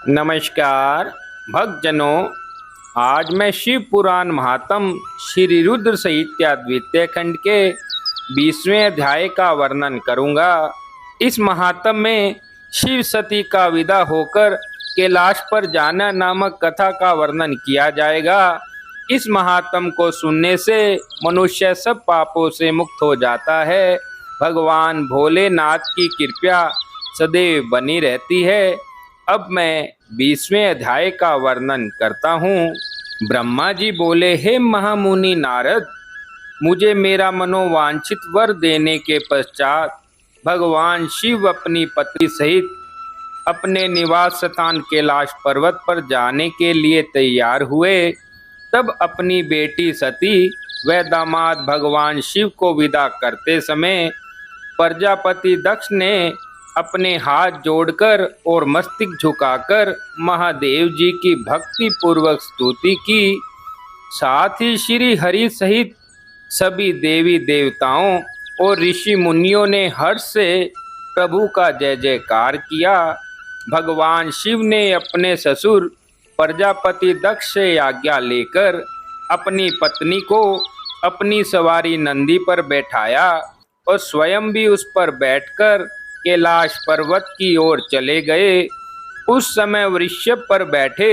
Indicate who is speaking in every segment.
Speaker 1: नमस्कार भक्तजनों। आज मैं शिव पुराण महात्म श्री रुद्र संहिता द्वितीय खंड के 20वें अध्याय का वर्णन करूंगा। इस महात्म में शिव सती का विदा होकर कैलाश पर जाना नामक कथा का वर्णन किया जाएगा। इस महात्म को सुनने से मनुष्य सब पापों से मुक्त हो जाता है। भगवान भोलेनाथ की कृपा सदैव बनी रहती है। अब मैं 20वें अध्याय का वर्णन करता हूँ। ब्रह्मा जी बोले, हे महामुनि नारद, मुझे मेरा मनोवांछित वर देने के पश्चात भगवान शिव अपनी पत्नी सहित अपने निवास स्थान कैलाश पर्वत पर जाने के लिए तैयार हुए। तब अपनी बेटी सती व दामाद भगवान शिव को विदा करते समय प्रजापति दक्ष ने अपने हाथ जोड़कर और मस्तक झुकाकर महादेव जी की भक्ति पूर्वक स्तुति की। साथ ही श्री हरि सहित सभी देवी देवताओं और ऋषि मुनियों ने हर्ष से प्रभु का जय जयकार किया। भगवान शिव ने अपने ससुर प्रजापति दक्ष से आज्ञा लेकर अपनी पत्नी को अपनी सवारी नंदी पर बैठाया और स्वयं भी उस पर बैठकर कैलाश पर्वत की ओर चले गए। उस समय वृषभ पर बैठे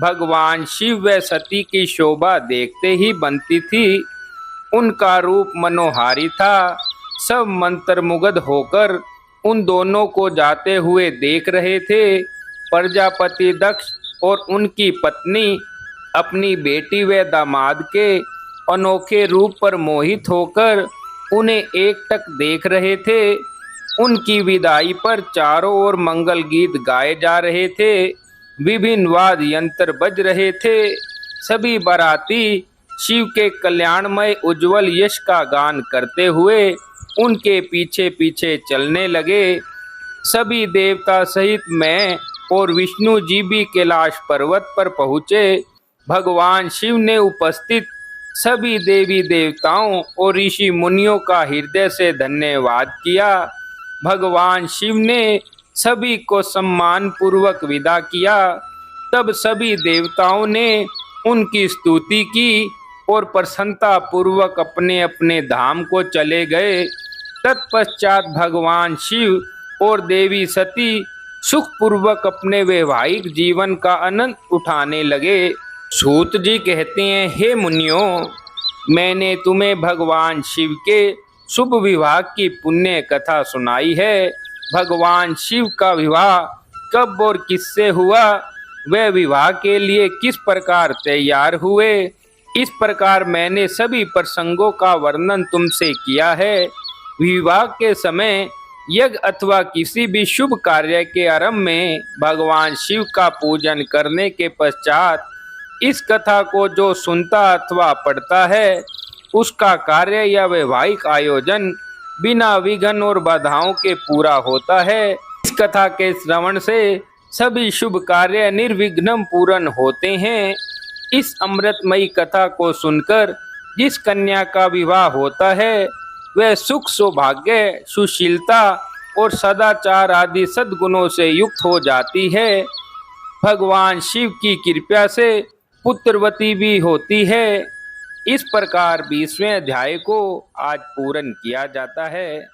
Speaker 1: भगवान शिव व सती की शोभा देखते ही बनती थी। उनका रूप मनोहारी था। सब मंत्रमुग्ध होकर उन दोनों को जाते हुए देख रहे थे। प्रजापति दक्ष और उनकी पत्नी अपनी बेटी व दामाद के अनोखे रूप पर मोहित होकर उन्हें एकटक देख रहे थे। उनकी विदाई पर चारों ओर मंगल गीत गाए जा रहे थे। विभिन्न वाद्य यंत्र बज रहे थे। सभी बाराती शिव के कल्याणमय उज्जवल यश का गान करते हुए उनके पीछे पीछे चलने लगे। सभी देवता सहित मैं और विष्णु जी भी कैलाश पर्वत पर पहुँचे। भगवान शिव ने उपस्थित सभी देवी देवताओं और ऋषि मुनियों का हृदय से धन्यवाद किया। भगवान शिव ने सभी को सम्मान पूर्वक विदा किया। तब सभी देवताओं ने उनकी स्तुति की और प्रसन्नता पूर्वक अपने अपने धाम को चले गए। तत्पश्चात भगवान शिव और देवी सती सुखपूर्वक अपने वैवाहिक जीवन का आनंद उठाने लगे। सूत जी कहते हैं, हे मुनियों, मैंने तुम्हें भगवान शिव के शुभ विवाह की पुण्य कथा सुनाई है। भगवान शिव का विवाह कब और किससे हुआ, वह विवाह के लिए किस प्रकार तैयार हुए, इस प्रकार मैंने सभी प्रसंगों का वर्णन तुमसे किया है। विवाह के समय यज्ञ अथवा किसी भी शुभ कार्य के आरंभ में भगवान शिव का पूजन करने के पश्चात इस कथा को जो सुनता अथवा पढ़ता है उसका कार्य या वैवाहिक आयोजन बिना विघ्न और बाधाओं के पूरा होता है। इस कथा के श्रवण से सभी शुभ कार्य निर्विघ्न पूर्ण होते हैं। इस अमृतमयी कथा को सुनकर जिस कन्या का विवाह होता है वह सुख, सौभाग्य, सुशीलता और सदाचार आदि सद्गुणों से युक्त हो जाती है। भगवान शिव की कृपा से पुत्रवती भी होती है। इस प्रकार 20वें अध्याय को आज पूर्ण किया जाता है।